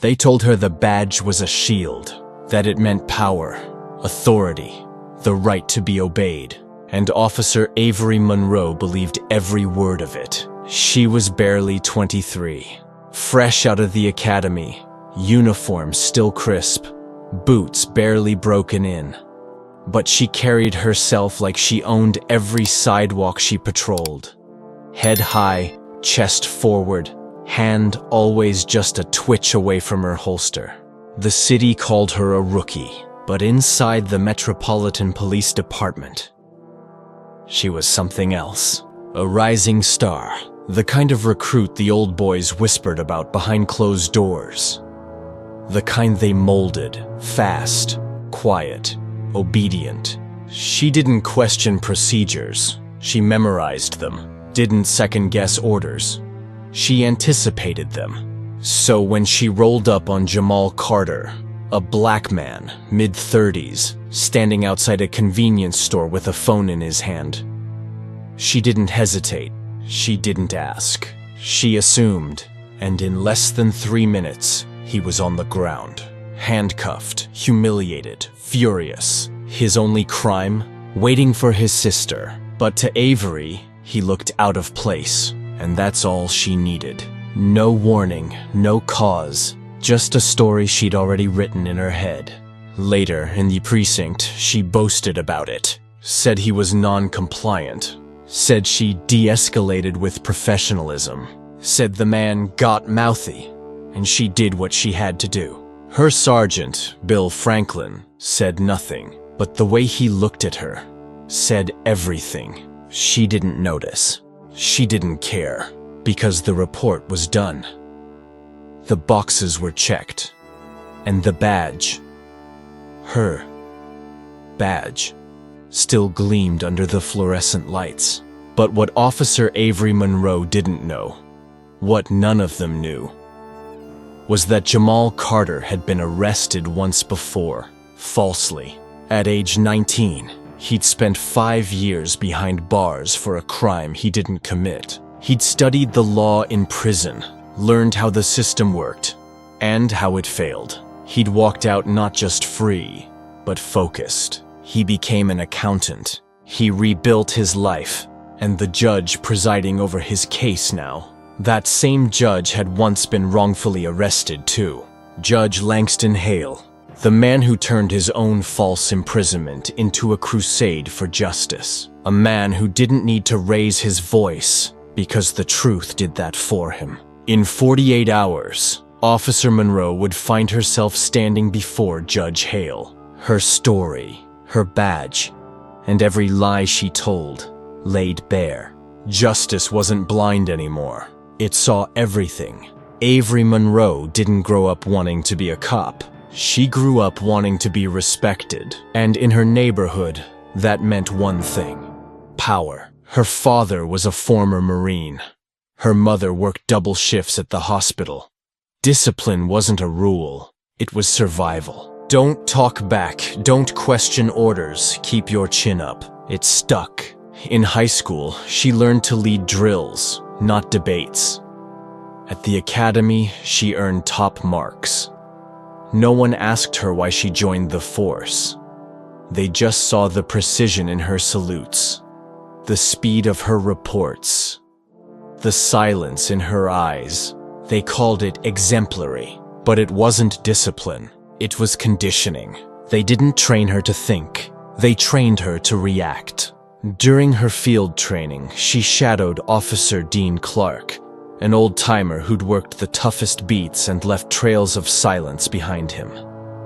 They told her the badge was a shield, that it meant power, authority, the right to be obeyed. And Officer Avery Monroe believed every word of it. She was barely 23, fresh out of the academy, uniform still crisp, boots barely broken in. But she carried herself like she owned every sidewalk she patrolled. Head high, chest forward, hand always just a twitch away from her holster. The city called her a rookie, but inside the Metropolitan Police Department, she was something else. A rising star, the kind of recruit the old boys whispered about behind closed doors. The kind they molded, fast, quiet, obedient. She didn't question procedures. She memorized them. Didn't second-guess orders. She anticipated them. So when she rolled up on Jamal Carter, a black man, mid-30s, standing outside a convenience store with a phone in his hand, she didn't hesitate. She didn't ask. She assumed, and in less than 3 minutes, he was on the ground, handcuffed, humiliated, furious. His only crime? Waiting for his sister. But to Avery, he looked out of place, and that's all she needed. No warning, no cause, just a story she'd already written in her head. Later, in the precinct, she boasted about it, said he was non-compliant, said she de-escalated with professionalism, said the man got mouthy, and she did what she had to do. Her sergeant, Bill Franklin, said nothing, but the way he looked at her said everything. She didn't notice. She didn't care, because the report was done. The boxes were checked, and the badge, her badge, still gleamed under the fluorescent lights. But what Officer Avery Monroe didn't know, what none of them knew, was that Jamal Carter had been arrested once before, falsely. At age 19, he'd spent 5 years behind bars for a crime he didn't commit. He'd studied the law in prison, learned how the system worked, and how it failed. He'd walked out not just free, but focused. He became an accountant. He rebuilt his life, and the judge presiding over his case now, that same judge had once been wrongfully arrested too. Judge Langston Hale, the man who turned his own false imprisonment into a crusade for justice. A man who didn't need to raise his voice because the truth did that for him. In 48 hours, Officer Monroe would find herself standing before Judge Hale. Her story, her badge, and every lie she told laid bare. Justice wasn't blind anymore. It saw everything. Avery Monroe didn't grow up wanting to be a cop. She grew up wanting to be respected. And in her neighborhood, that meant one thing: power. Her father was a former Marine. Her mother worked double shifts at the hospital. Discipline wasn't a rule. It was survival. Don't talk back. Don't question orders. Keep your chin up. It stuck. In high school, she learned to lead drills, not debates. At the academy, she earned top marks. No one asked her why she joined the force. They just saw the precision in her salutes, the speed of her reports, the silence in her eyes. They called it exemplary, but it wasn't discipline. It was conditioning. They didn't train her to think. They trained her to react. During her field training, she shadowed Officer Dean Clark, an old-timer who'd worked the toughest beats and left trails of silence behind him.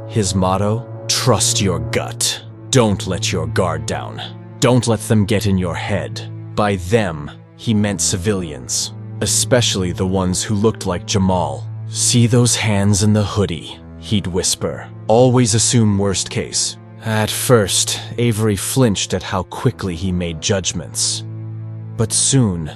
His motto? Trust your gut. Don't let your guard down. Don't let them get in your head. By them, he meant civilians, especially the ones who looked like Jamal. See those hands in the hoodie, he'd whisper. Always assume worst case. At first, Avery flinched at how quickly he made judgments. But soon,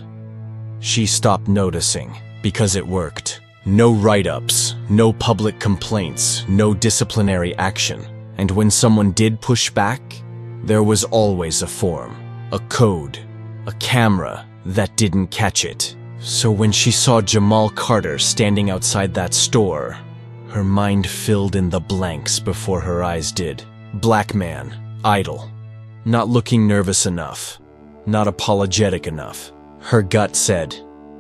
she stopped noticing, because it worked. No write-ups, no public complaints, no disciplinary action. And when someone did push back, there was always a form, a code, a camera that didn't catch it. So when she saw Jamal Carter standing outside that store, Her mind filled in the blanks before her eyes did. Black man, idle, not looking nervous enough, not apologetic enough. Her gut said,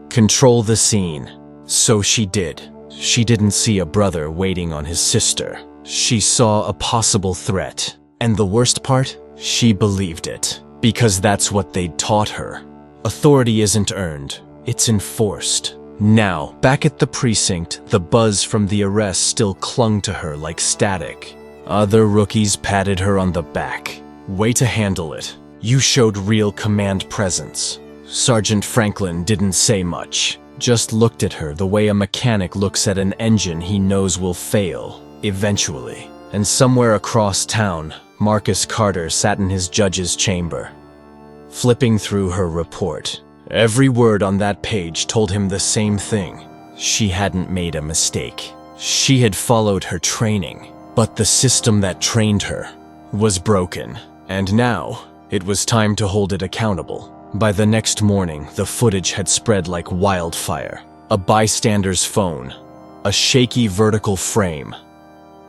control the scene. So she did. She didn't see a brother waiting on his sister. She saw a possible threat. And the worst part? She believed it. Because that's what they'd taught her. Authority isn't earned, it's enforced. Now, back at the precinct, the buzz from the arrest still clung to her like static. Other rookies patted her on the back. Way to handle it. You showed real command presence. Sergeant Franklin didn't say much, just looked at her the way a mechanic looks at an engine he knows will fail, eventually. And somewhere across town, Marcus Carter sat in his judge's chamber, flipping through her report. Every word on that page told him the same thing. She hadn't made a mistake. She had followed her training, but the system that trained her was broken. And now, it was time to hold it accountable. By the next morning, the footage had spread like wildfire. A bystander's phone, a shaky vertical frame,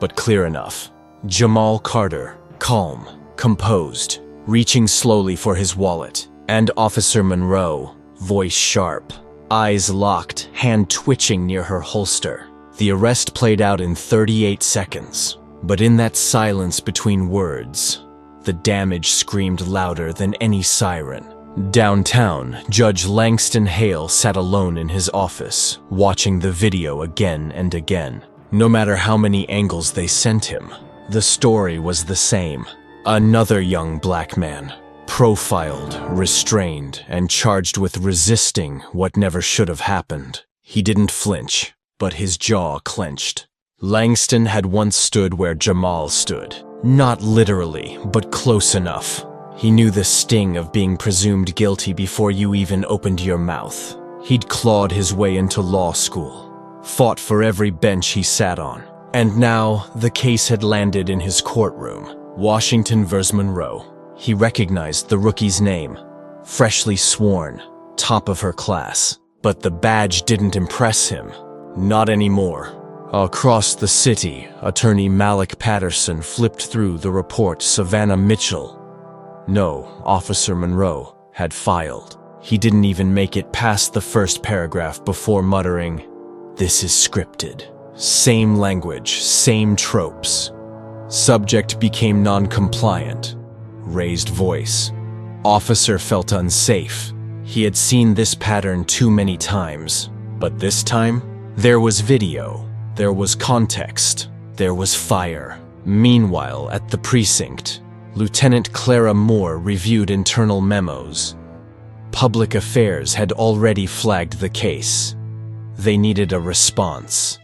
but clear enough. Jamal Carter, calm, composed, reaching slowly for his wallet. And Officer Monroe, voice sharp, eyes locked, hand twitching near her holster. The arrest played out in 38 seconds. But in that silence between words, the damage screamed louder than any siren. Downtown, Judge Langston Hale sat alone in his office, watching the video again and again. No matter how many angles they sent him, the story was the same. Another young black man, profiled, restrained, and charged with resisting what never should have happened. He didn't flinch, but his jaw clenched. Langston had once stood where Jamal stood. Not literally, but close enough. He knew the sting of being presumed guilty before you even opened your mouth. He'd clawed his way into law school, fought for every bench he sat on. And now, the case had landed in his courtroom. Washington vs. Monroe. He recognized the rookie's name, freshly sworn, top of her class. But the badge didn't impress him. Not anymore. Across the city, attorney Malik Patterson flipped through the report Savannah Officer Monroe, had filed. He didn't even make it past the first paragraph before muttering, "This is scripted." Same language, same tropes. Subject became non-compliant. Raised voice. Officer felt unsafe. He had seen this pattern too many times. But this time, there was video. There was context. There was fire. Meanwhile, at the precinct, Lieutenant Clara Moore reviewed internal memos. Public Affairs had already flagged the case. They needed a response.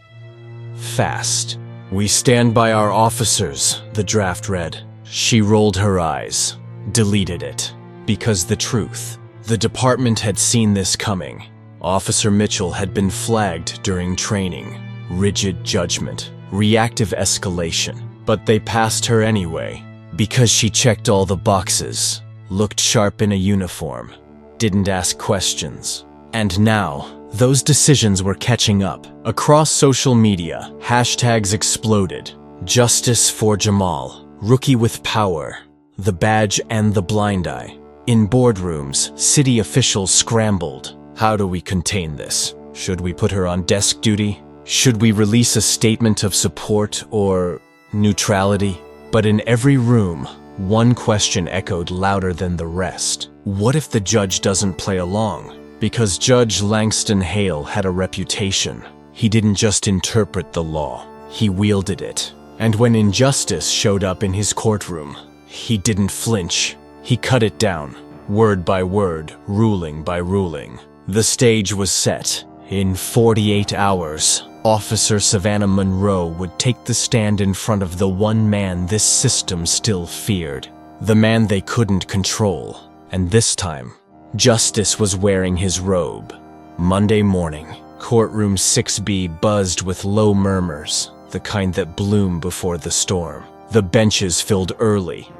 Fast. "We stand by our officers," the draft read. She rolled her eyes, deleted it. Because the truth. The department had seen this coming. Officer Mitchell had been flagged during training. Rigid judgment. Reactive escalation. But they passed her anyway. Because she checked all the boxes. Looked sharp in a uniform. Didn't ask questions. And now, those decisions were catching up. Across social media, hashtags exploded. Justice for Jamal. Rookie with power. The badge and the blind eye. In boardrooms, city officials scrambled. How do we contain this? Should we put her on desk duty? Should we release a statement of support or neutrality? But in every room, one question echoed louder than the rest. What if the judge doesn't play along? Because Judge Langston Hale had a reputation. He didn't just interpret the law, he wielded it. And when injustice showed up in his courtroom, he didn't flinch. He cut it down, word by word, ruling by ruling. The stage was set. In 48 hours, Officer Savannah Monroe would take the stand in front of the one man this system still feared. The man they couldn't control. And this time, justice was wearing his robe. Monday morning, courtroom 6B buzzed with low murmurs, the kind that bloom before the storm. The benches filled early.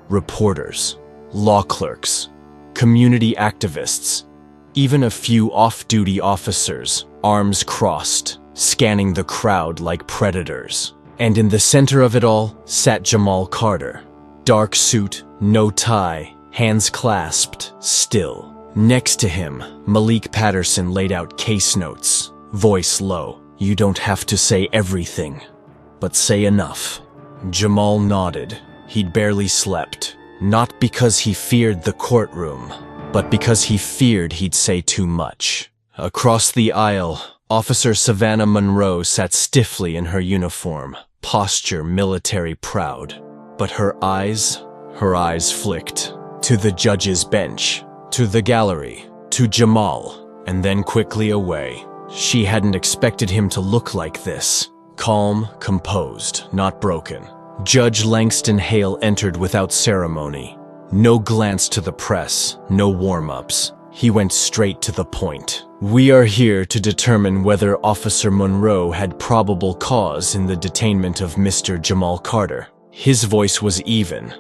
Reporters, law clerks, community activists, even a few off-duty officers, arms crossed, scanning the crowd like predators. And in the center of it all sat Jamal Carter. Dark suit, no tie, hands clasped, still. Next to him, Malik Patterson laid out case notes, voice low. "You don't have to say everything, but say enough." Jamal nodded. He'd barely slept, not because he feared the courtroom, but because he feared he'd say too much. Across the aisle, Officer Savannah Monroe sat stiffly in her uniform, posture military proud. But her eyes flicked. To the judge's bench, to the gallery, to Jamal, and then quickly away. She hadn't expected him to look like this. Calm, composed, not broken. Judge Langston Hale entered without ceremony. No glance to the press, no warm-ups. He went straight to the point. "We are here to determine whether Officer Monroe had probable cause in the detainment of Mr. Jamal Carter." His voice was even,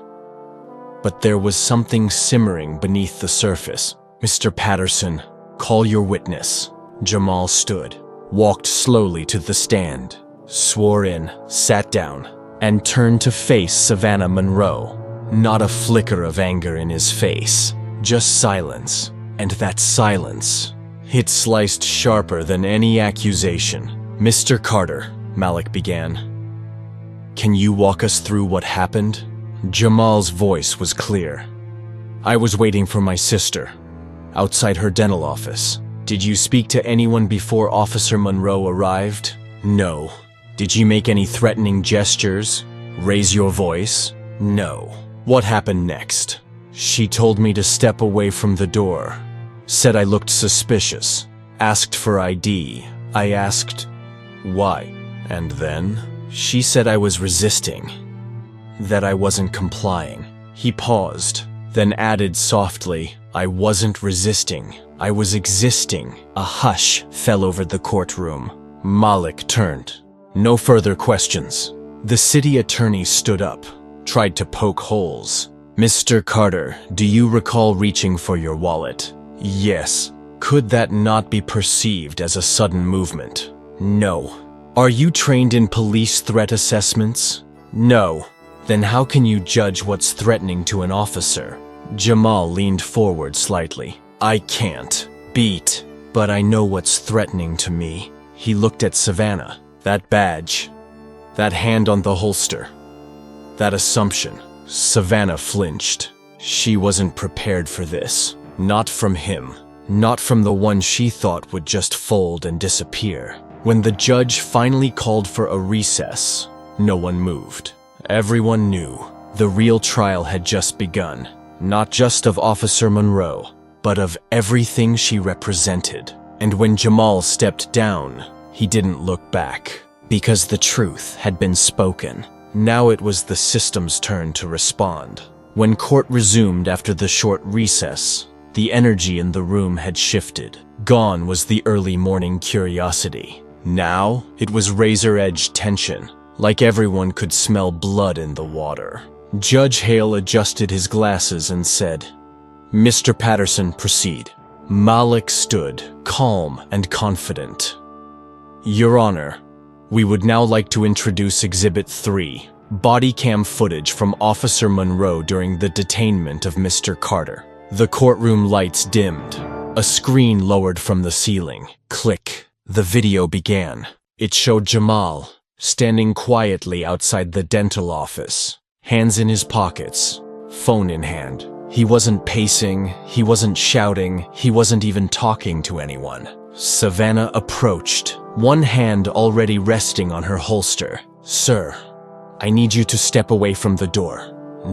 but there was something simmering beneath the surface. "Mr. Patterson, call your witness." Jamal stood, walked slowly to the stand, swore in, sat down, and turned to face Savannah Monroe. Not a flicker of anger in his face, just silence. And that silence, it sliced sharper than any accusation. "Mr. Carter," Malik began, "can you walk us through what happened?" Jamal's voice was clear. "I was waiting for my sister, outside her dental office. Did you speak to anyone before Officer Monroe arrived?" "No." "Did you make any threatening gestures? Raise your voice?" "No." "What happened next?" "She told me to step away from the door. Said I looked suspicious. Asked for ID. I asked, why? And then, she said I was resisting. That I wasn't complying." He paused, then added softly, "I wasn't resisting. I was existing." A hush fell over the courtroom. Malik turned. "No further questions." The city attorney stood up, tried to poke holes. "Mr. Carter, do you recall reaching for your wallet?" "Yes." "Could that not be perceived as a sudden movement?" "No." "Are you trained in police threat assessments?" "No." "Then how can you judge what's threatening to an officer?" Jamal leaned forward slightly. "I can't. Beat. But I know what's threatening to me." He looked at Savannah. "That badge. That hand on the holster. That assumption." Savannah flinched. She wasn't prepared for this. Not from him. Not from the one she thought would just fold and disappear. When the judge finally called for a recess, no one moved. Everyone knew the real trial had just begun. Not just of Officer Monroe, but of everything she represented. And when Jamal stepped down, he didn't look back. Because the truth had been spoken. Now it was the system's turn to respond. When court resumed after the short recess, the energy in the room had shifted. Gone was the early morning curiosity. Now, it was razor-edge tension, like everyone could smell blood in the water. Judge Hale adjusted his glasses and said, "Mr. Patterson, proceed." Malik stood, calm and confident. "Your Honor, we would now like to introduce Exhibit 3, body cam footage from Officer Monroe during the detainment of Mr. Carter." The courtroom lights dimmed. A screen lowered from the ceiling. Click. The video began. It showed Jamal, standing quietly outside the dental office, hands in his pockets, phone in hand. He wasn't pacing, he wasn't shouting, he wasn't even talking to anyone. Savannah approached, one hand already resting on her holster. "Sir, I need you to step away from the door."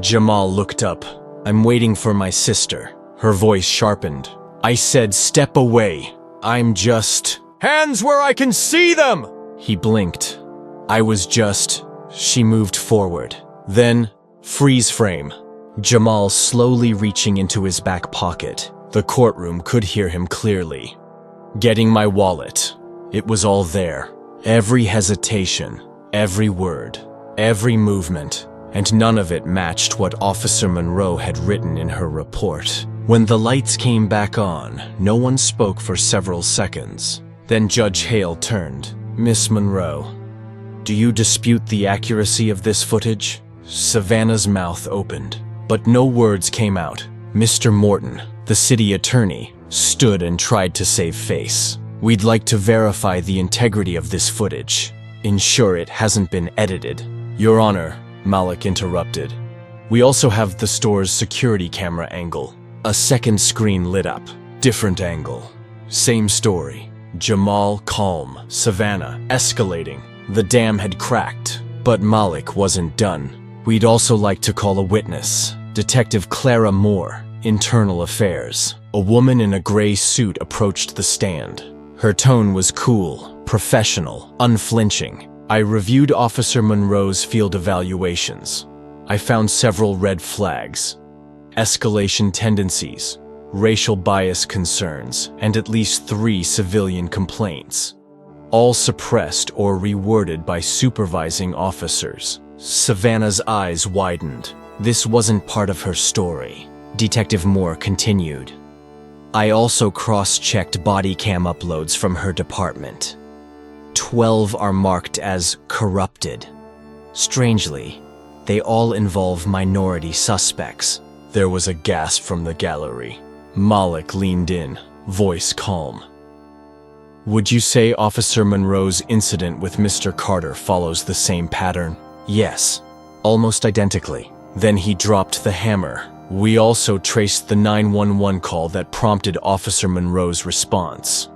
Jamal looked up. "I'm waiting for my sister." Her voice sharpened. "I said step away. I'm just—" "Hands where I can see them!" He blinked. "I was just—" She moved forward. Then, freeze frame. Jamal slowly reaching into his back pocket. The courtroom could hear him clearly. "Getting my wallet." It was all there. Every hesitation, every word, every movement, and none of it matched what Officer Monroe had written in her report. When the lights came back on, no one spoke for several seconds. Then Judge Hale turned. Miss Monroe, do you dispute the accuracy of this footage? Savannah's mouth opened, but no words came out. Mr. Morton, the city attorney, stood and tried to save face. We'd like to verify the integrity of this footage. Ensure it hasn't been edited. Your Honor, Malik interrupted. We also have the store's security camera angle. A second screen lit up. Different angle. Same story. Jamal calm, Savannah escalating. The dam had cracked, but Malik wasn't done. We'd also like to call a witness. Detective Clara Moore, Internal Affairs. A woman in a gray suit approached the stand. Her tone was cool, professional, unflinching. I reviewed Officer Monroe's field evaluations. I found several red flags. Escalation tendencies, racial bias concerns, and at least 3 civilian complaints. All suppressed or reworded by supervising officers. Savannah's eyes widened. This wasn't part of her story. Detective Moore continued. I also cross-checked body cam uploads from her department. 12 are marked as corrupted. Strangely, they all involve minority suspects. There was a gasp from the gallery. Malik leaned in, voice calm. Would you say Officer Monroe's incident with Mr. Carter follows the same pattern? Yes, almost identically. Then he dropped the hammer. We also traced the 911 call that prompted Officer Monroe's response.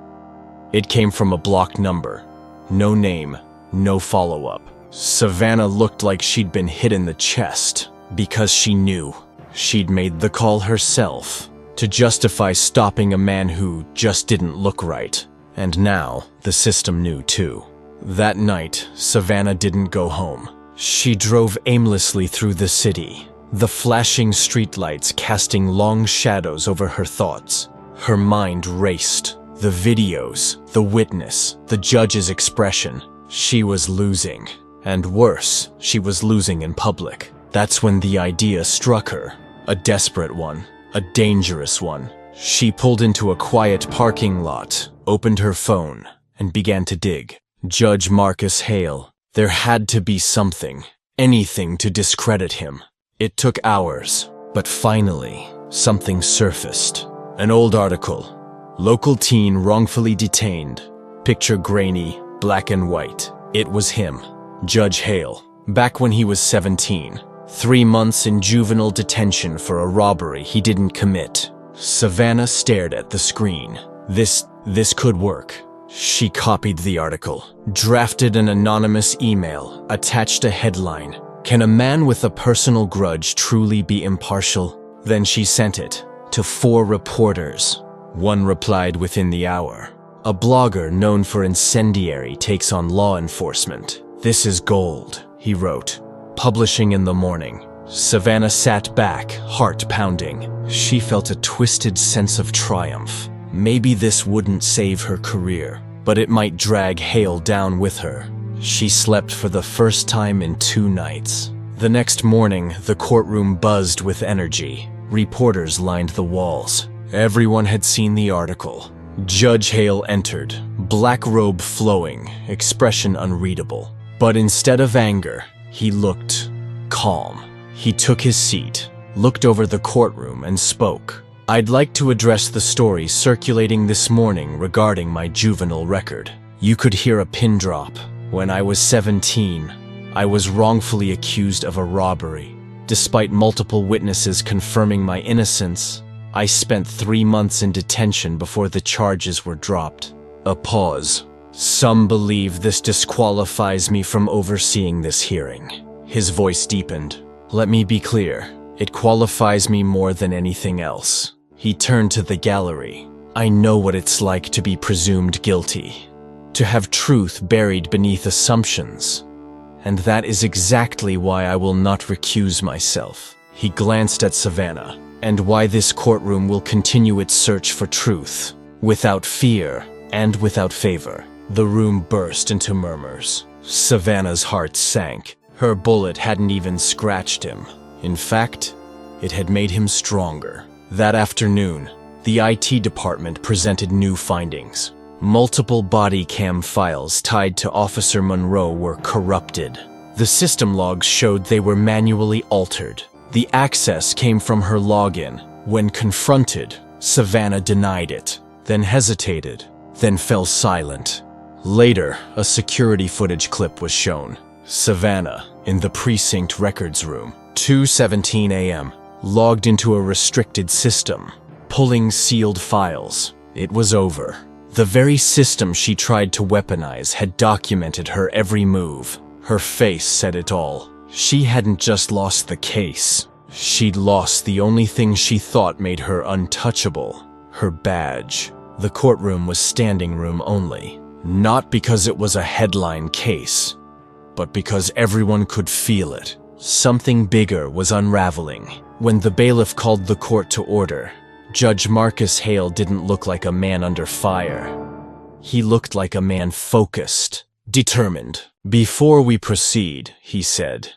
It came from a blocked number. No name, no follow-up. Savannah looked like she'd been hit in the chest because she knew. She'd made the call herself to justify stopping a man who just didn't look right. And now, the system knew too. That night, Savannah didn't go home. She drove aimlessly through the city, the flashing streetlights casting long shadows over her thoughts. Her mind raced. The videos, the witness, the judge's expression. She was losing. And worse, she was losing in public. That's when the idea struck her. A desperate one. A dangerous one. She pulled into a quiet parking lot, opened her phone, and began to dig. Judge Marcus Hale. There had to be something. Anything to discredit him. It took hours, but finally, something surfaced. An old article. Local teen wrongfully detained. Picture grainy, black and white. It was him, Judge Hale, back when he was 17. 3 months in juvenile detention for a robbery he didn't commit. Savannah stared at the screen. This could work. She copied the article, drafted an anonymous email, attached a headline. Can a man with a personal grudge truly be impartial? Then she sent it to 4 reporters. One replied within the hour. A blogger known for incendiary takes on law enforcement. This is gold, he wrote. Publishing in the morning. Savannah sat back, heart pounding. She felt a twisted sense of triumph. Maybe this wouldn't save her career, but it might drag Hale down with her. She slept for the first time in 2 nights. The next morning, the courtroom buzzed with energy. Reporters lined the walls. Everyone had seen the article. Judge Hale entered, black robe flowing, expression unreadable. But instead of anger, he looked calm. He took his seat, looked over the courtroom, and spoke. I'd like to address the story circulating this morning regarding my juvenile record. You could hear a pin drop. When I was 17, I was wrongfully accused of a robbery. Despite multiple witnesses confirming my innocence, I spent 3 months in detention before the charges were dropped. A pause. Some believe this disqualifies me from overseeing this hearing. His voice deepened. Let me be clear. It qualifies me more than anything else. He turned to the gallery. I know what it's like to be presumed guilty. To have truth buried beneath assumptions. And that is exactly why I will not recuse myself. He glanced at Savannah. And why this courtroom will continue its search for truth, without fear and without favor. The room burst into murmurs. Savannah's heart sank. Her bullet hadn't even scratched him. In fact, it had made him stronger. That afternoon, the IT department presented new findings. Multiple body cam files tied to Officer Monroe were corrupted. The system logs showed they were manually altered. The access came from her login. When confronted, Savannah denied it, then hesitated, then fell silent. Later, a security footage clip was shown. Savannah, in the precinct records room, 2:17 a.m., logged into a restricted system, pulling sealed files. It was over. The very system she tried to weaponize had documented her every move. Her face said it all. She hadn't just lost the case. She'd lost the only thing she thought made her untouchable, her badge. The courtroom was standing room only, not because it was a headline case, but because everyone could feel it. Something bigger was unraveling. When the bailiff called the court to order, Judge Marcus Hale didn't look like a man under fire. He looked like a man focused, determined. "Before we proceed," he said,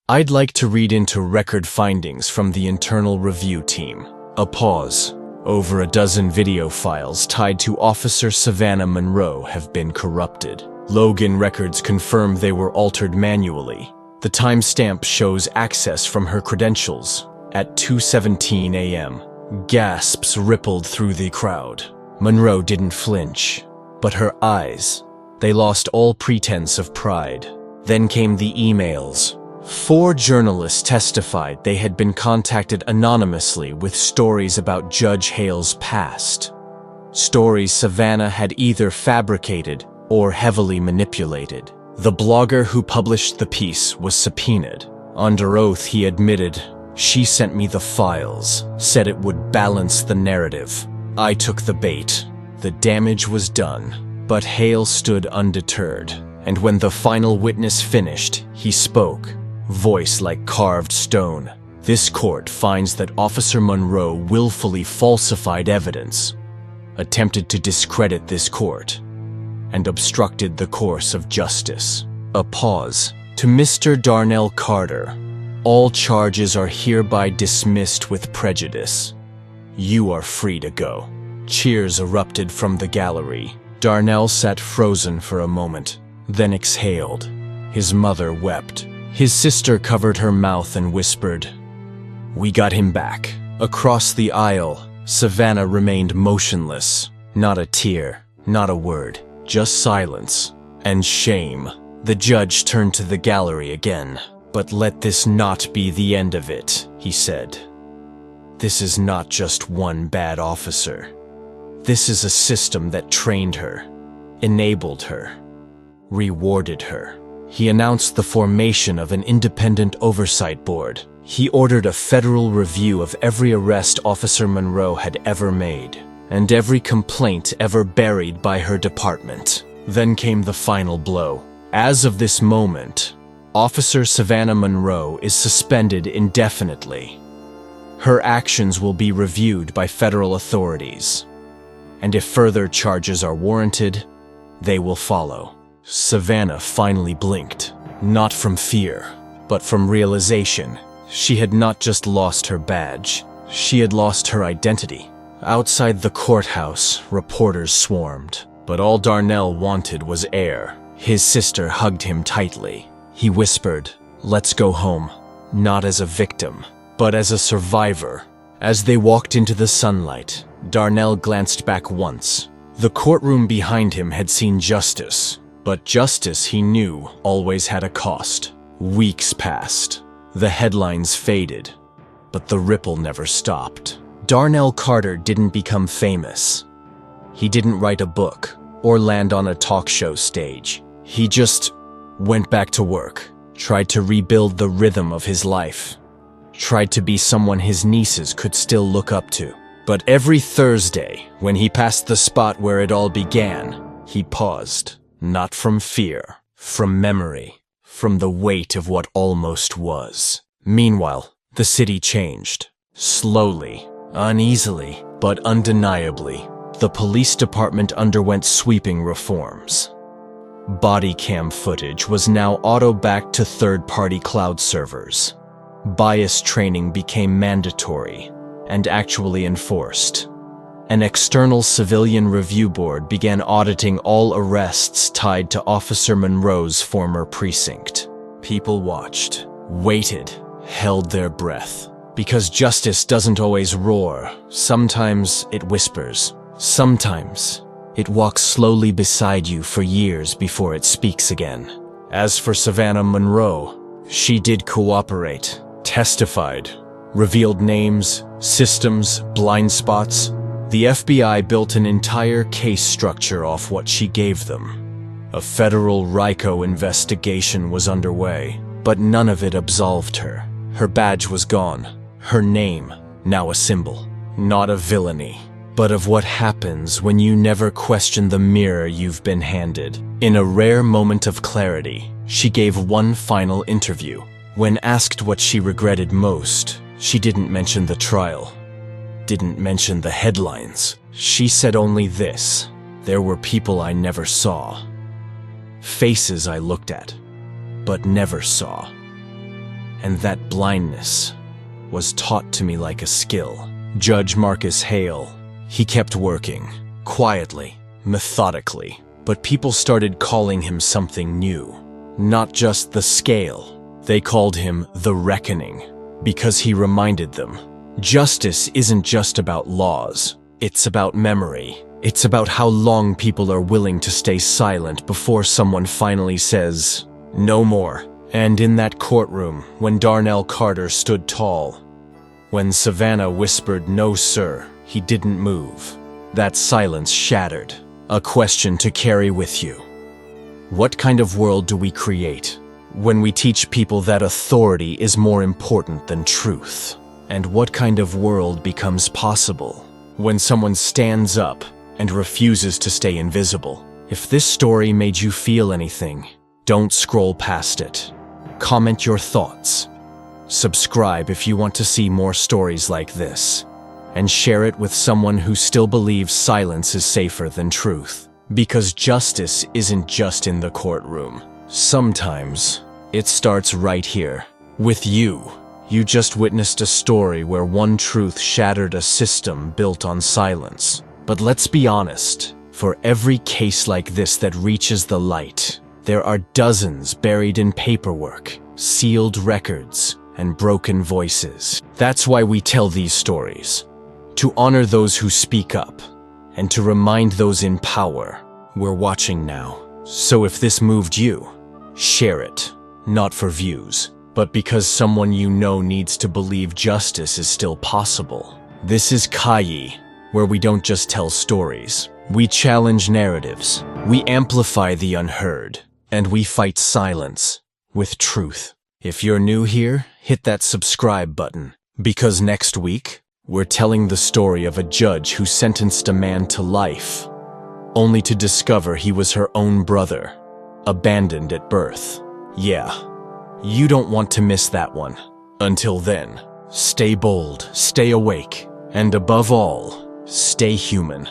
"I'd like to read into record findings from the internal review team." A pause. Over a dozen video files tied to Officer Savannah Monroe have been corrupted. Logan records confirm they were altered manually. The timestamp shows access from her credentials at 2:17 a.m. Gasps rippled through the crowd. Monroe didn't flinch, but her eyes, they lost all pretense of pride. Then came the emails. 4 journalists testified they had been contacted anonymously with stories about Judge Hale's past. Stories Savannah had either fabricated or heavily manipulated. The blogger who published the piece was subpoenaed. Under oath, he admitted, "She sent me the files, said it would balance the narrative. I took the bait. The damage was done." But Hale stood undeterred, and when the final witness finished, he spoke, voice like carved stone. "This court finds that Officer Monroe willfully falsified evidence, attempted to discredit this court, and obstructed the course of justice." A pause. "To Mr. Darnell Carter, all charges are hereby dismissed with prejudice. You are free to go." Cheers erupted from the gallery. Darnell sat frozen for a moment, then exhaled. His mother wept. His sister covered her mouth and whispered, "We got him back." Across the aisle, Savannah remained motionless. Not a tear, not a word, just silence and shame. The judge turned to the gallery again. "But let this not be the end of it," he said. "This is not just one bad officer. This is a system that trained her, enabled her, rewarded her." He announced the formation of an independent oversight board. He ordered a federal review of every arrest Officer Monroe had ever made, and every complaint ever buried by her department. Then came the final blow. As of this moment, Officer Savannah Monroe is suspended indefinitely. Her actions will be reviewed by federal authorities, and if further charges are warranted, they will follow. Savannah finally blinked, not from fear, but from realization. She had not just lost her badge, she had lost her identity. Outside the courthouse, reporters swarmed, but all Darnell wanted was air. His sister hugged him tightly. He whispered, "Let's go home," not as a victim, but as a survivor. As they walked into the sunlight, Darnell glanced back once. The courtroom behind him had seen justice, but justice, he knew, always had a cost. Weeks passed. The headlines faded, but the ripple never stopped. Darnell Carter didn't become famous. He didn't write a book or land on a talk show stage. He just went back to work, tried to rebuild the rhythm of his life, tried to be someone his nieces could still look up to. But every Thursday, when he passed the spot where it all began, he paused, not from fear, from memory, from the weight of what almost was. Meanwhile, the city changed. Slowly, uneasily, but undeniably. The police department underwent sweeping reforms. Body cam footage was now auto-backed to third-party cloud servers. Bias training became mandatory and actually enforced. An external civilian review board began auditing all arrests tied to Officer Monroe's former precinct. People watched, waited, held their breath. Because justice doesn't always roar. Sometimes it whispers. Sometimes it walks slowly beside you for years before it speaks again. As for Savannah Monroe, she did cooperate, testified, revealed names, systems, blind spots. The FBI built an entire case structure off what she gave them. A federal RICO investigation was underway, but none of it absolved her. Her badge was gone. Her name, now a symbol. Not of villainy, but of what happens when you never question the mirror you've been handed. In a rare moment of clarity, she gave one final interview. When asked what she regretted most, she didn't mention the trial, didn't mention the headlines. She said only this: there were people I never saw. Faces I looked at, but never saw. And that blindness was taught to me like a skill. Judge Marcus Hale, he kept working, quietly, methodically, but people started calling him something new. Not just the scale, they called him the reckoning, because he reminded them, justice isn't just about laws, it's about memory. It's about how long people are willing to stay silent before someone finally says, no more. And in that courtroom, when Jamal Carter stood tall, when Savannah whispered, no sir, he didn't move. That silence shattered. A question to carry with you. What kind of world do we create when we teach people that authority is more important than truth? And what kind of world becomes possible when someone stands up and refuses to stay invisible? If this story made you feel anything, don't scroll past it. Comment your thoughts. Subscribe if you want to see more stories like this. And share it with someone who still believes silence is safer than truth. Because justice isn't just in the courtroom. Sometimes it starts right here, with you. You just witnessed a story where one truth shattered a system built on silence. But let's be honest, for every case like this that reaches the light, there are dozens buried in paperwork, sealed records, and broken voices. That's why we tell these stories. To honor those who speak up, and to remind those in power. We're watching now. So if this moved you, share it. Not for views, but because someone you know needs to believe justice is still possible. This is KaYi, where we don't just tell stories. We challenge narratives. We amplify the unheard. And we fight silence with truth. If you're new here, hit that subscribe button. Because next week, we're telling the story of a judge who sentenced a man to life, only to discover he was her own brother, abandoned at birth. Yeah, you don't want to miss that one. Until then, stay bold, stay awake, and above all, stay human.